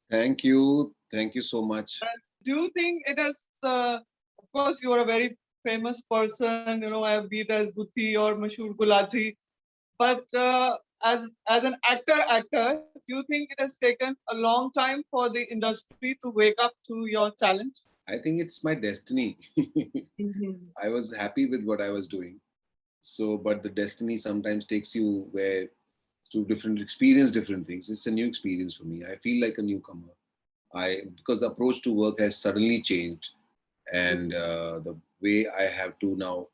Thank you. Thank you so much. Do you think it has, of course, you are a very famous person, I have beat as Gutthi or Mashoor Gulati, but as an actor, do you think it has taken a long time for the industry to wake up to your talent? I think it's my destiny. Mhm. I was happy with what I was doing. So, but the destiny sometimes takes you where to experience different things. It's a new experience for me. I feel like a newcomer. Because the approach to work has suddenly changed, and the way I have to now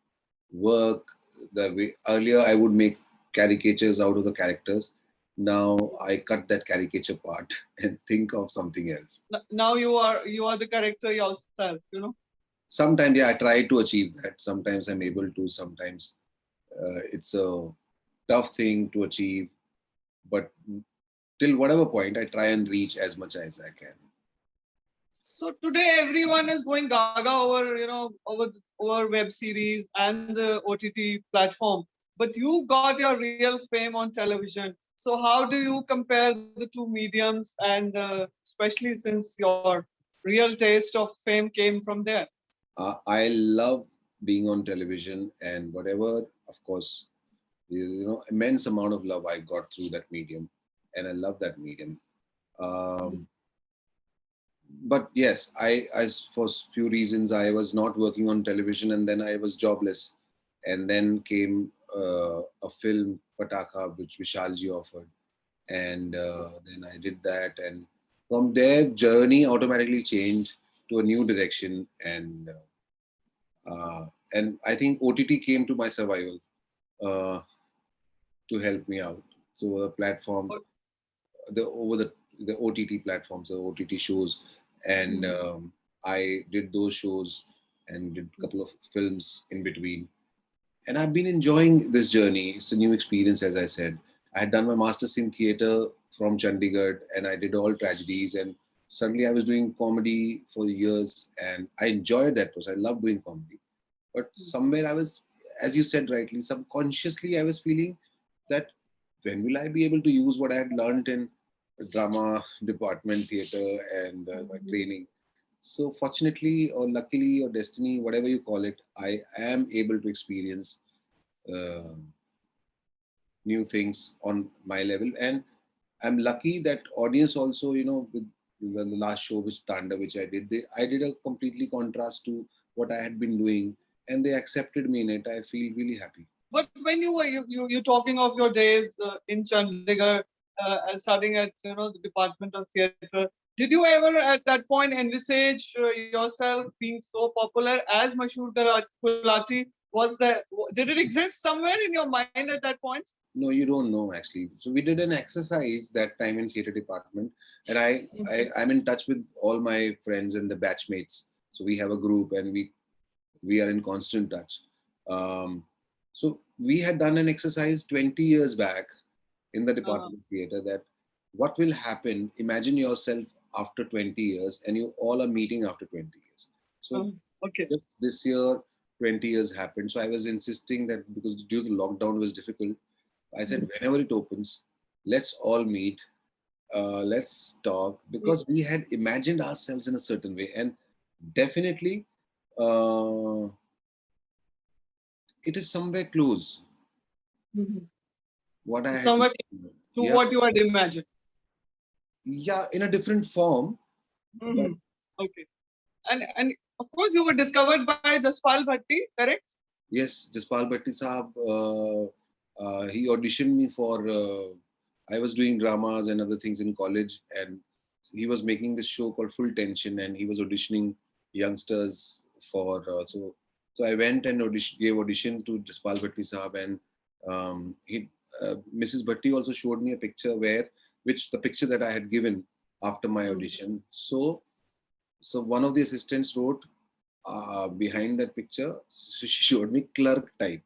work, the way earlier I would make caricatures out of the characters. Now I cut that caricature part and think of something else. Now you are the character yourself. Sometimes, yeah, I try to achieve that. Sometimes I'm able to. Sometimes it's a tough thing to achieve, but till whatever point, I try and reach as much as I can. So today everyone is going gaga over web series and the OTT platform. But you got your real fame on television. So how do you compare the two mediums, and especially since your real taste of fame came from there? I love being on television, and whatever, of course, immense amount of love I got through that medium, and I love that medium. Um, but yes, for few reasons, I was not working on television, and then I was jobless, and then came a film, Pataakha, which Vishalji offered, and then I did that, and from there, journey automatically changed to a new direction, and I think OTT came to my survival uh, to help me out. So the platform, the over the OTT platforms, the OTT shows, and I did those shows and did a couple of films in between. And I've been enjoying this journey. It's a new experience, as I said. I had done my master's in theatre from Chandigarh, and I did all tragedies. And suddenly, I was doing comedy for years, and I enjoyed that process. I love doing comedy. But somewhere, I was, as you said rightly, subconsciously, I was feeling that when will I be able to use what I had learned in drama department, theatre, and my training? So, fortunately, or luckily, or destiny, whatever you call it, I am able to experience uh, new things on my level, and I'm lucky that audience also, with the last show, which Tandav, which I did a completely contrast to what I had been doing, and they accepted me in it. I feel really happy. But when you talking of your days in Chandigarh, and starting at the Department of Theatre, did you ever at that point envisage yourself being so popular as Mashoor Gulati? Did it exist somewhere in your mind at that point? No, you don't know actually. So we did an exercise that time in theatre department, and I'm in touch with all my friends and the batchmates. So we have a group, and we are in constant touch. Um, so we had done an exercise 20 years back in the Uh, Department of Theatre that what will happen, imagine yourself after 20 years and you all are meeting after 20 years. So okay. just this year, 20 years happened. So I was insisting that because due to lockdown was difficult, I said, whenever it opens, let's all meet, let's talk, because we had imagined ourselves in a certain way. And definitely, uh, it is somewhere close. Mhm. What I had, Somewhere to yeah, what you had imagined. yeah, in a different form. But Mhm. Okay. And of course you were discovered by Jaspal Bhatti, correct? yes, Jaspal Bhatti Saab, he auditioned me for, I was doing dramas and other things in college, and he was making this show called Full Tension, and he was auditioning youngsters for, so I went and gave audition to Jaspal Bhatti Saab, and Mrs. Bhatti also showed me a picture which the picture that I had given after my audition. So one of the assistants wrote behind that picture, so she showed me clerk type.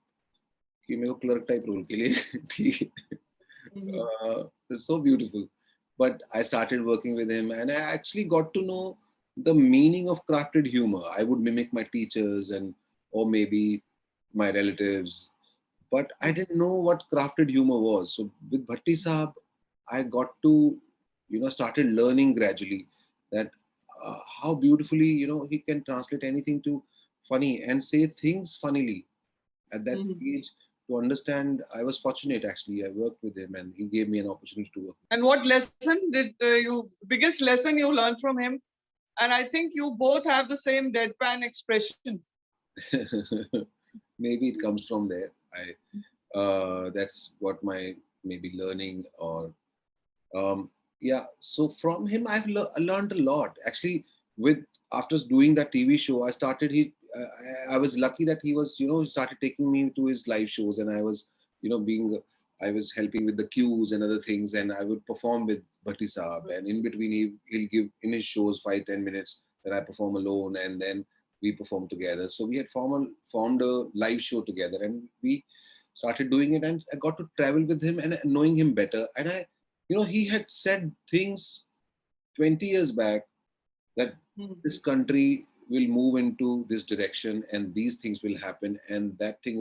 कि मेरे को clerk type role के लिए ठीक है. Mhm. It's so beautiful. But I started working with him, and I actually got to know the meaning of crafted humor. I would mimic my teachers or maybe my relatives, but I didn't know what crafted humor was. So with Bhatti Saab, I got to started learning gradually that how beautifully, he can translate anything to funny and say things funnily at that Mhm. age. To understand, I was fortunate actually. I worked with him and he gave me an opportunity to work. And what lesson did biggest lesson you learned from him? And I think you both have the same deadpan expression. Maybe it comes from there. That's what my maybe learning or yeah. So from him, learned a lot actually. With After doing that TV show, I started. I was lucky that he was, he started taking me to his live shows, and I was, being. I was helping with the cues and other things, and I would perform with Bhatti Saab. And in between, he'll give in his shows 5-10 minutes that I perform alone, and then we perform together. So we had formed a live show together, and we started doing it. And I got to travel with him and knowing him better. And he had said things 20 years back that Mhm. this country will move into this direction and these things will happen, and that thing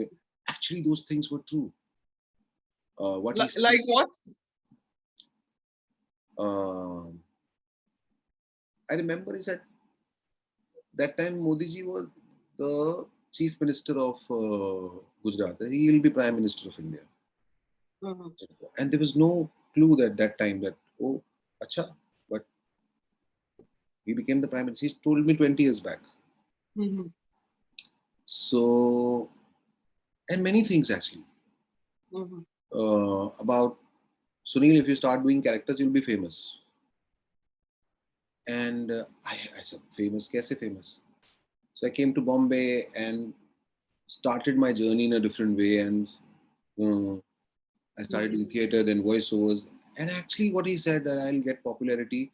actually, those things were true. What he said, Like what? um I remember, he said that time Modi ji was the chief minister of Gujarat. He will be prime minister of India, Mhm. and there was no clue that time that, oh, acha, but he became the prime minister. He told me 20 years back. Mhm. So, and many things actually, Mhm. about Sunil, if you start doing characters, you'll be famous. And I said, famous? Kaise famous? So I came to Bombay and started my journey in a different way. And uh, I started doing Mhm. theatre, then voiceovers. And actually, what he said that I'll get popularity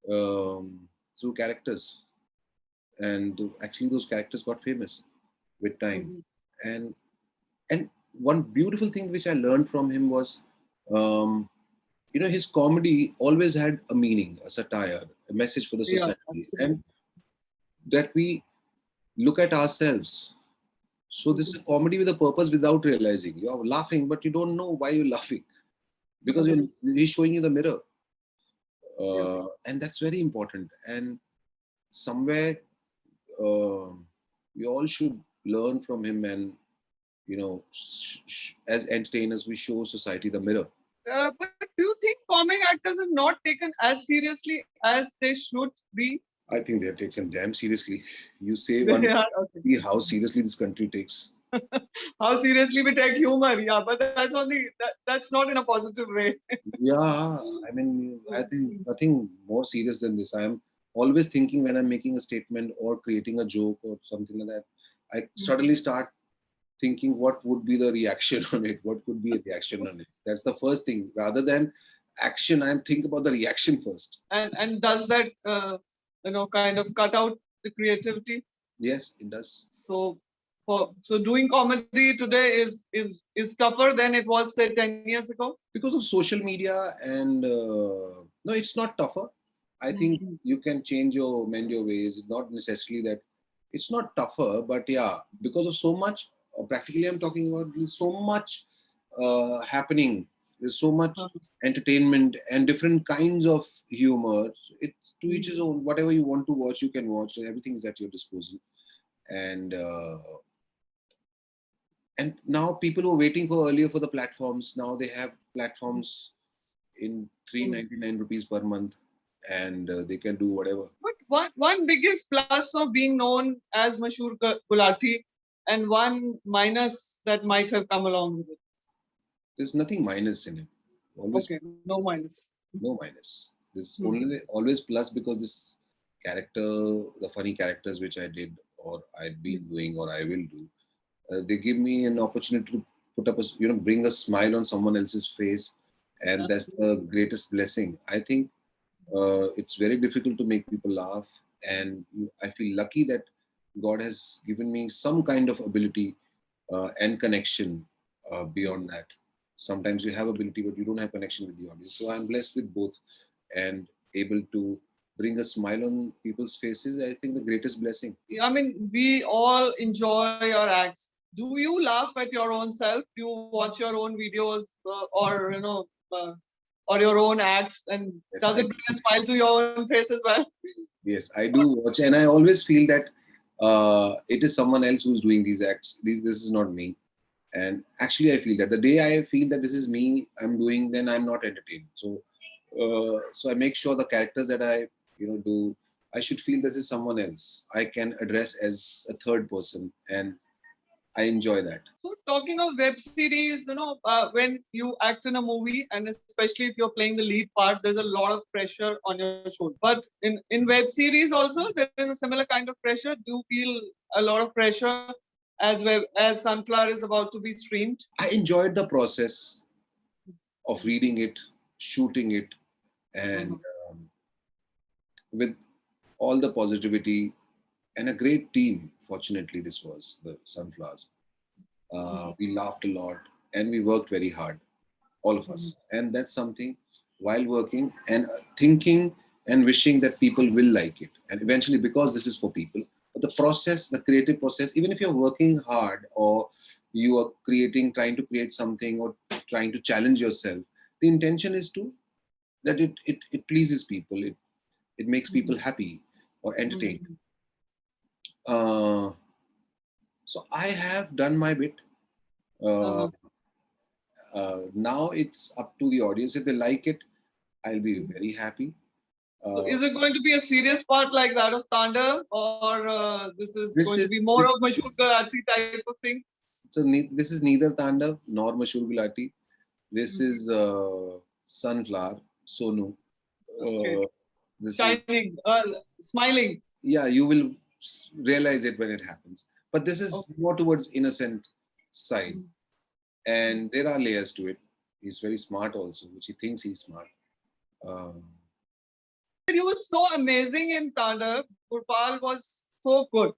through characters. And actually, those characters got famous with time. Mhm. And and one beautiful thing which I learned from him was, um, his comedy always had a meaning, a satire, a message for the Yeah, society, absolutely. and that we look at ourselves. So this is Mhm. a comedy with a purpose without realizing. You're laughing, but you don't know why you're laughing because Mhm. he's showing you the mirror, Yeah. and that's very important. And somewhere uh, we all should learn from him, and as entertainers, we show society the mirror. But do you think comic actors are not taken as seriously as they should be? I think they're taken damn seriously. You say They one, are okay. see how seriously this country takes. How seriously we take humor, yeah, but that's not in a positive way. Yeah, I mean, I think nothing more serious than this. I'm always thinking when I'm making a statement or creating a joke or something like that, I suddenly start thinking what would be the reaction on it, what could be a reaction on it. That's the first thing. Rather than action, I'm thinking about the reaction first. And does that kind of cut out the creativity? Yes, it does. So so doing comedy today is tougher than it was say 10 years ago. Because of social media and no, it's not tougher. I think Mhm. you can mend your ways. Not necessarily that it's not tougher, but yeah, because of so much, practically I'm talking about, there's so much happening. There's so much entertainment and different kinds of humor. It's to each his Mhm. own. Whatever you want to watch, you can watch. Everything is at your disposal. And now people were waiting for earlier for the platforms. Now they have platforms in Mhm. 399 rupees per month, and they can do whatever. But one biggest plus of being known as Mashoor Gulati and one minus that might have come along with it. There's nothing minus in it. Always Okay, no minus. no minus. There's Mhm. only always plus because this character, the funny characters which I did or I've been doing or I will do, they give me an opportunity to put up bring a smile on someone else's face, and that's the Absolutely. greatest blessing. I think it's very difficult to make people laugh, and I feel lucky that God has given me some kind of ability and connection beyond that. Sometimes you have ability but you don't have connection with the audience, so I'm blessed with both and able to bring a smile on people's faces. I think the greatest blessing. I mean, we all enjoy your acts. Do you laugh at your own self? Do you watch your own videos, or uh, or your own acts, and Yes, does it bring a smile to your own face as well? yes, I do watch, and I always feel that it is someone else who's doing these acts. This is not me. And actually, I feel that the day I feel that this is me, I'm doing, then I'm not entertained. So I make sure the characters that I do, I should feel this is someone else. I can address as a third person, and I enjoy that. So talking of web series, when you act in a movie, and especially if you're playing the lead part, there's a lot of pressure on your shoulder. But in web series also, there is a similar kind of pressure. Do you feel a lot of pressure as Sunflower is about to be streamed? I enjoyed the process of reading it, shooting it, and with all the positivity and a great team. Fortunately, this was the Sunflowers. We laughed a lot and we worked very hard, all of us. And that's something while working and thinking and wishing that people will like it. And eventually, because this is for people, but the process, the creative process, even if you're working hard or you are trying to create something or trying to challenge yourself, the intention is that it pleases people, it makes people happy or entertained. So I have done my bit. Now it's up to the audience. If they like it, I'll be very happy. So is it going to be a serious part like that of Tandav, or this is going to be more of Mashoor Gulati type of thing? So this is neither Tandav nor Mashoor Gulati. This is Sunflower, Sonu. Shining, smiling. Yeah, you will realize it when it happens. But this is more towards innocent side. And there are layers to it. He's very smart also, which he thinks he's smart. You were so amazing in Tandav. Gurpal was so good.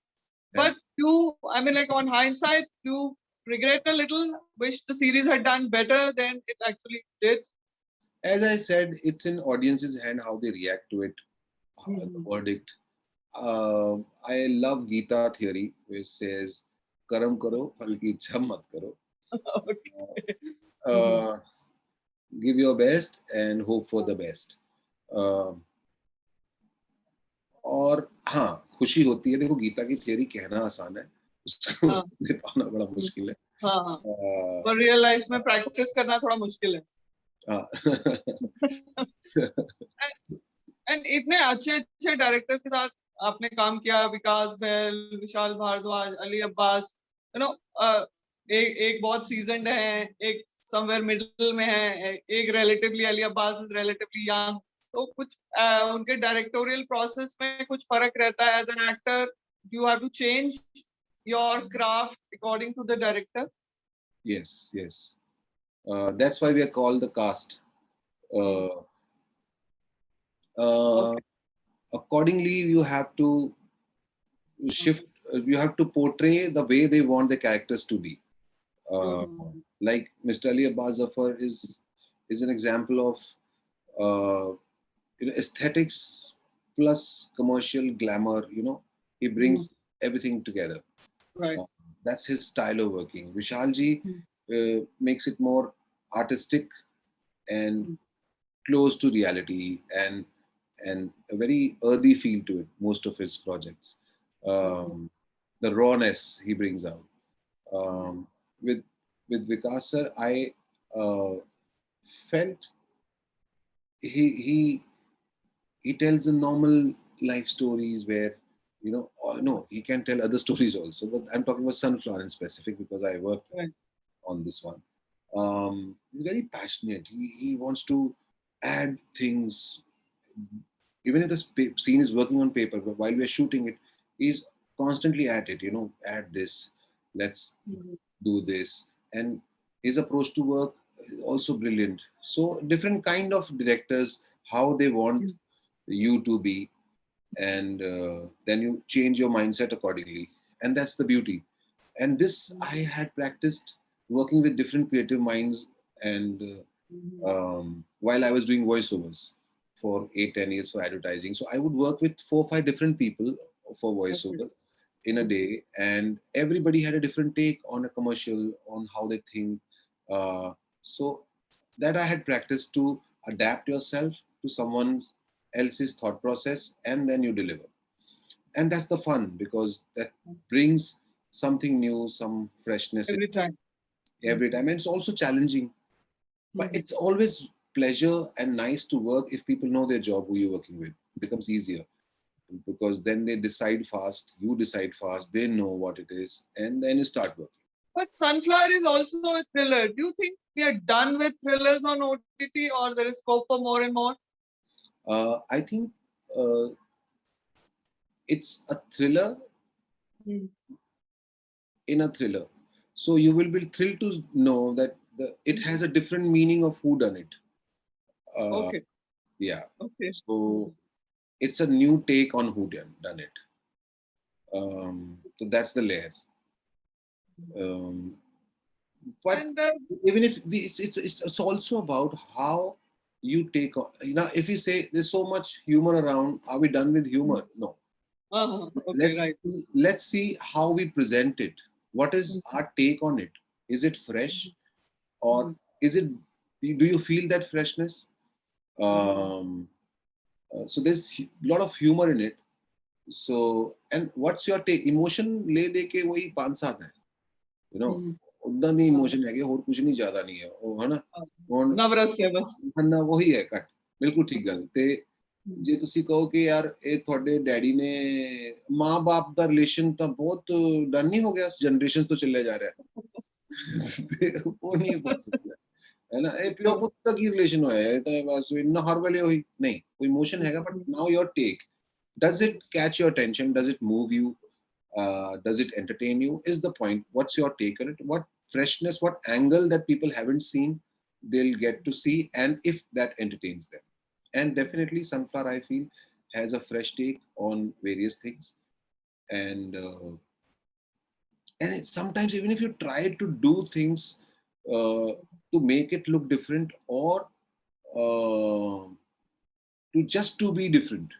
But on hindsight, you regret a little, wish the series had done better than it actually did? As I said, it's in audience's hand how they react to it, the verdict. I love Gita theory, which says, "Karam karo, phal ki ichha mat karo." Give your best and hope for the best. और हाँ, खुशी होती है. देखो, गीता की theory कहना आसान है, उसको पाना बड़ा मुश्किल है. पर रियल लाइफ में प्रैक्टिस करना थोड़ा मुश्किल है. एंड इतने अच्छे डायरेक्टर्स के साथ आपने काम किया, विकास बैल, विशाल भारद्वाज, अली अब्बास, एक बहुत सीजन्ड है, एक समवेयर मिडिल में है, एक relatively Ali Abbas is relatively young. तो कुछ उनके डायरेक्टोरियल प्रोसेस में कुछ फर्क रहता है. As an actor you have to change your craft according to the director. Yes. That's why we are called the cast. Accordingly, you have to shift. You have to portray the way they want the characters to be. Like Mr. Ali Abbas Zafar is an example of aesthetics plus commercial glamour. He brings everything together. Right. That's his style of working. Vishalji makes it more artistic and close to reality and a very earthy feel to it, most of his projects. The rawness he brings out. With Vikas sir, I felt he tells a normal life stories where, no, he can tell other stories also, but I'm talking about Sunflower in specific because I worked on this one. He's very passionate. He wants to add things. Even if the scene is working on paper, but while we're shooting it, he's constantly at it, add this, let's do this. And his approach to work is also brilliant. So different kind of directors, how they want you to be, and then you change your mindset accordingly. And that's the beauty. And this, I had practiced working with different creative minds, and while I was doing voiceovers for 8-10 years for advertising. So I would work with 4 or 5 different people for voiceover in a day, and everybody had a different take on a commercial, on how they think. So that I had practiced to adapt yourself to someone else's thought process, and then you deliver. And that's the fun, because that brings something new, some freshness Every time. every time. And it's also challenging, but it's always pleasure and nice to work if people know their job, who you're working with. It becomes easier, because then they decide fast, you decide fast, they know what it is, and then you start working. But Sunflower is also a thriller. Do you think we are done with thrillers on OTT, or there is scope for more and more? I think it's a thriller in a thriller. So you will be thrilled to know that it has a different meaning of who done it. Okay. Yeah. Okay. So it's a new take on who done it. So that's the layer. But And even if it's also about how you take on. If you say there's so much humor around, are we done with humor? No. okay, Let's see how we present it. What is our take on it? Is it fresh, or is it? Do you feel that freshness? So there's a lot of humor in it. So, and what's your take? Emotion ले दे के वही पांच सात है, you know. उतना नहीं emotion है कि और कुछ नहीं ज़्यादा नहीं है, वो है ना. नवरस है बस. ना वही है कट. बिल्कुल ठीक गल. ते ਜੇ ਤੁਸੀਂ ਕਹੋ ਕਿ ਯਾਰ ਇਹ ਤੁਹਾਡੇ ਡੈਡੀ ਨੇ ਮਾਂ-ਬਾਪ ਦਾ ਰਿਲੇਸ਼ਨ ਤਾਂ ਬਹੁਤ ਡਨ ਨਹੀਂ ਹੋ ਗਿਆ, ਜਨਰੇਸ਼ਨ ਤੋਂ ਚੱਲਿਆ ਜਾ ਰਿਹਾ ਹੈ, ਉਹ ਨਹੀਂ ਹੋ ਸਕਦਾ ਹੈ ਨਾ. ਇਹ ਪਿਓ ਪੁੱਤ ਦਾ ਕੀ ਰਿਲੇਸ਼ਨ ਹੋਇਆ, ਇਹ ਤਾਂ ਬਸ ਇੰਨਾ ਹਰ ਵੇਲੇ ਉਹੀ ਨਹੀਂ. ਕੋਈ ਇਮੋਸ਼ਨ ਹੈਗਾ, but now your take, does it catch your attention, does it move you, does it entertain you, is the point. What's your take on it, what freshness, what angle that people haven't seen, they'll get to see, and if that entertains them. And definitely Sunflower, I feel, has a fresh take on various things. And sometimes even if you try to do things to make it look different, or to be different,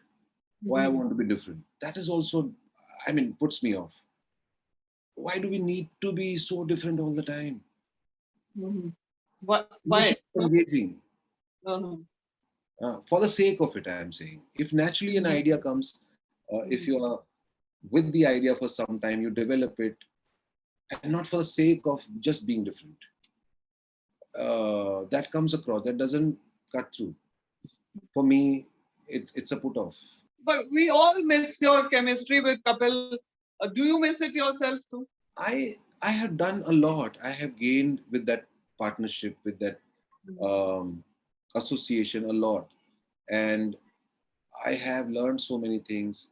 why I want to be different, that is also, puts me off. Why do we need to be so different all the time? Why? Engaging. For the sake of it, I am saying. If naturally an idea comes, if you are with the idea for some time, you develop it, and not for the sake of just being different. That comes across, that doesn't cut through. For me, it's a put off. But we all miss your chemistry with Kapil. Do you miss it yourself too? I have done a lot. I have gained with that partnership, with that association a lot, and I have learned so many things.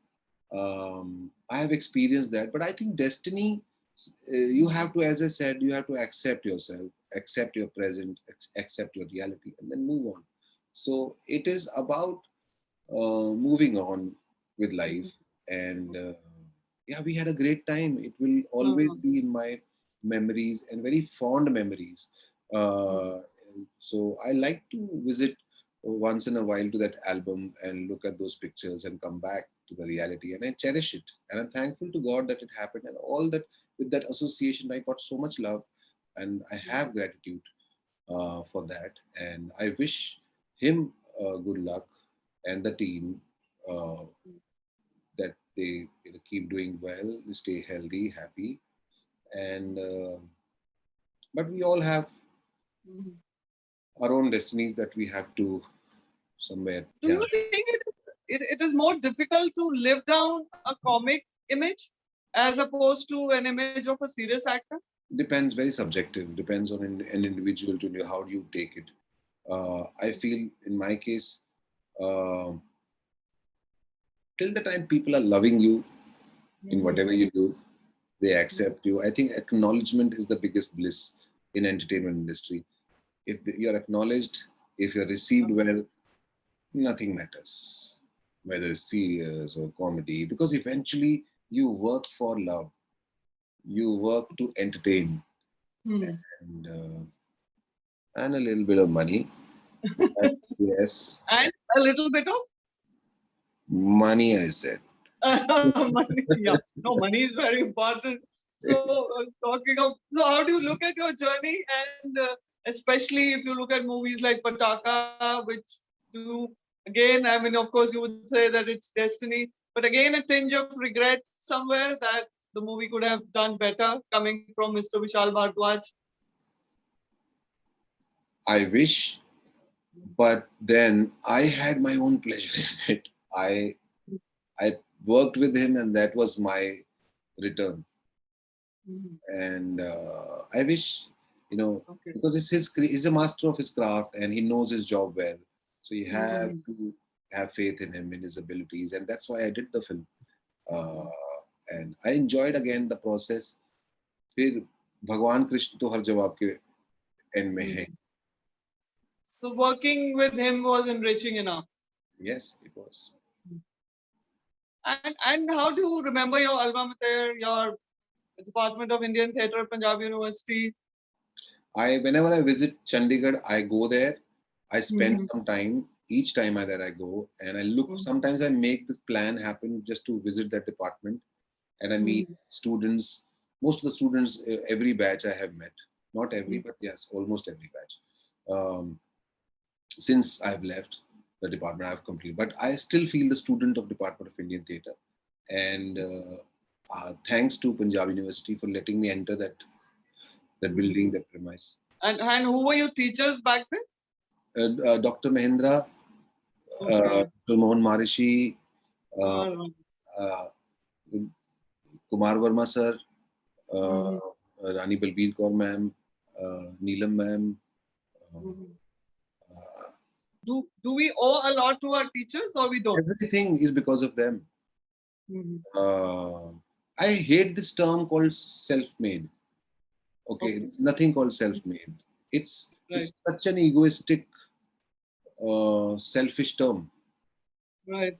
I have experienced that, but I think destiny, you have to, as I said, you have to accept yourself, accept your present, accept your reality, and then move on. So it is about moving on with life. And yeah, we had a great time. It will always be in my memories, and very fond memories. So I like to visit once in a while to that album and look at those pictures and come back to the reality, and I cherish it. And I'm thankful to God that it happened, and all that. With that association, I got so much love, and I have gratitude for that. And I wish him good luck, and the team, that they keep doing well, they stay healthy, happy, and but we all have our own destinies that we have to somewhere. Do you think it is more difficult to live down a comic image as opposed to an image of a serious actor? Depends, very subjective. Depends on an individual to know how do you take it. I feel in my case, till the time people are loving you in whatever you do, they accept you. I think acknowledgement is the biggest bliss in entertainment industry. If you're acknowledged, if you're received well, nothing matters, whether it's serious or comedy, because eventually you work for love. You work to entertain, and a little bit of money. Yes. And a little bit of Money, I said. money. Yeah. No, money is very important. So talking of, so how do you look at your journey, and especially if you look at movies like Pataakha, which do, again, I mean, of course, you would say that it's destiny, but again, a tinge of regret somewhere that the movie could have done better coming from Mr. Vishal Bhardwaj. I wish, but then I had my own pleasure in it. I worked with him, and that was my return. And I wish, Okay. because he's a master of his craft, and he knows his job well. So you have to have faith in him, in his abilities, and that's why I did the film. And I enjoyed again the process. फिर भगवान कृष्ण तो हर जवाब के and में है. So working with him was enriching enough. Yes, it was. And how do you remember your alma mater, your Department of Indian Theatre, Punjab University? Whenever I visit Chandigarh, I go there. I spend some time each time that I go, and I look. Sometimes I make this plan happen just to visit that department, and I meet students. Most of the students, every batch I have met. Not every, but yes, almost every batch. Since I've left the department, I've completed. But I still feel the student of Department of Indian Theatre, and thanks to Punjab University for letting me enter that building, that premise. And who were your teachers back then? Dr. Mahendra, Dr. Mohan Marishi, Kumar Verma sir, Rani Balbir Kaur ma'am, Neelam ma'am. Do we owe a lot to our teachers, or we don't? Everything is because of them. I hate this term called self-made. Okay, it's nothing called self-made. It's such an egoistic, selfish term. Right.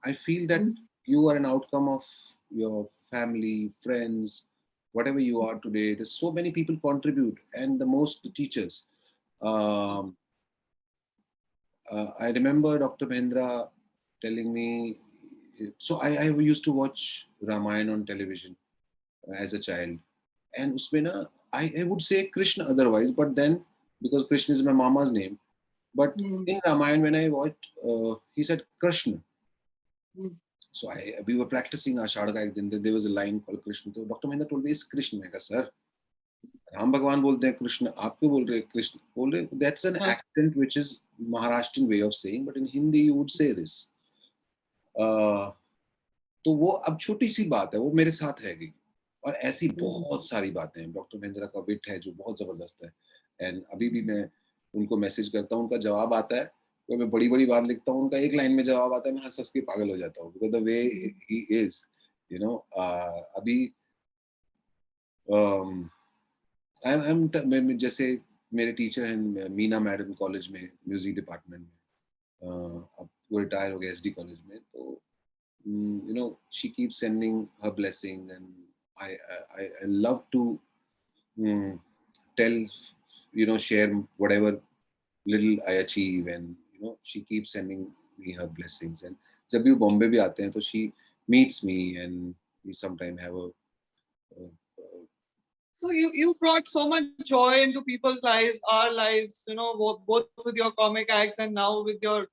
I feel that you are an outcome of your family, friends, whatever you are today. There's so many people contribute, and the teachers. I remember Dr. Mahendra telling me. So I used to watch Ramayana on television as a child, and usme na, I would say Krishna otherwise, but then because Krishna is my mama's name, but in Ramayana when I watched, he said Krishna. So we were practicing Ashadha ek din, there was a line called Krishna. So Dr. Mahendra told me it's Krishna. I said, sir, Ram Bhagwan bolte hain Krishna, aap kyun bol rahe Krishna? Bol rahe, that's an accent which is Maharashtrian way of saying, but in Hindi you would say this. तो वो अब छोटी सी बात है, वो मेरे साथ रह गई, और ऐसी बहुत सारी बातें हैं. डॉक्टर महेंद्रा का विट है जो बहुत जबरदस्त है, एंड अभी भी मैं उनको मैसेज करता हूँ, उनका जवाब आता है, तो मैं बड़ी बड़ी बात लिखता हूँ, उनका एक लाइन में जवाब आता है, मैं हंस हंस के पागल हो जाता हूँ, because the way he is, अभी जैसे मेरे टीचर हैं मीना मैडम कॉलेज में, म्यूजिक डिपार्टमेंट में, अब वो रिटायर हो गए एसडी कॉलेज में, तो she keeps sending her blessings, and I love to tell, share whatever little I achieve, and she keeps sending me her blessings. And जब भी वो बॉम्बे भी आते हैं, तो she meets me, and we sometimes have a so you brought so much joy into people's lives, our lives, both with your comic acts and now with your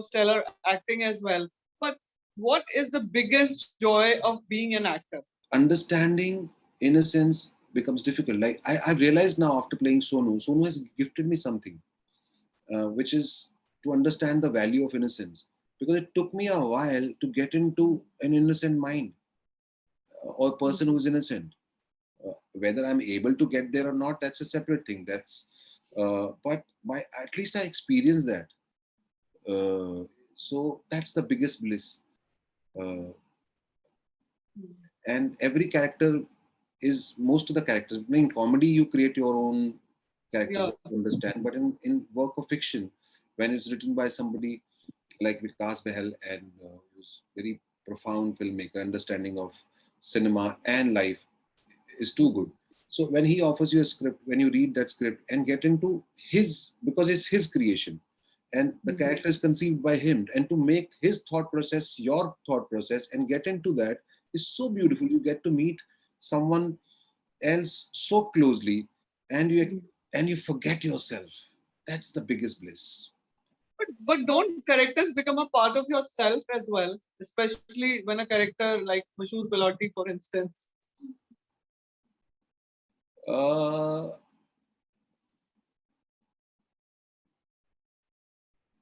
stellar acting as well. But what is the biggest joy of being an actor? Understanding innocence becomes difficult. Like I've realized now after playing Sonu has gifted me something, which is to understand the value of innocence. Because it took me a while to get into an innocent mind, or person who's innocent. Whether I'm able to get there or not, that's a separate thing. But at least I experienced that. So that's the biggest bliss. And every character is, most of the characters, in comedy you create your own characters to understand, but in work of fiction, when it's written by somebody like Vikas Behel, and who's very profound filmmaker, understanding of cinema and life is too good. So when he offers you a script, when you read that script and get into because it's his creation, and the character is conceived by him, and to make his thought process your thought process and get into that is so beautiful. You get to meet someone else so closely, and and you forget yourself. That's the biggest bliss. But don't characters become a part of yourself as well? Especially when a character like Mashoor Gulati, for instance. Uh,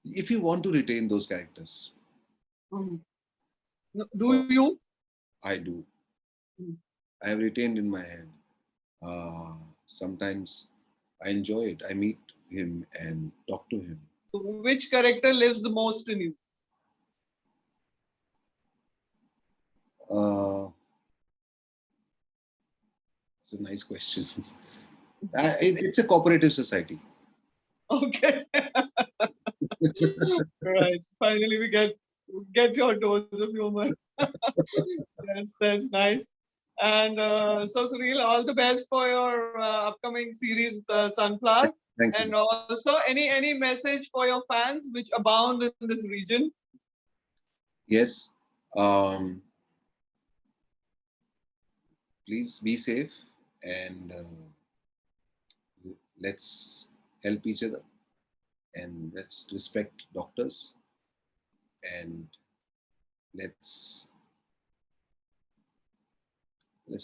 if you want to retain those characters, Do you? I do. Mm. I have retained in my head. Sometimes I enjoy it. I meet him and talk to him. So which character lives the most in you? It's a nice question. It's a cooperative society. Okay. Right. Finally, we get your dose of humor. That's nice. And so, Sunil, all the best for your upcoming series, Sunflower. Thank And you. also, any message for your fans which abound in this region? Yes. Please be safe and let's help each other and let's respect doctors and let's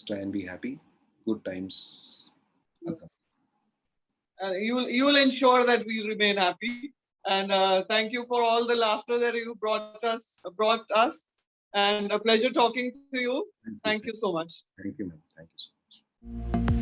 try and be happy. Good times are coming. You'll ensure that we remain happy. And thank you for all the laughter that you brought us. And a pleasure talking to you. Thank you so much. Thank you, ma'am. Thank you so much.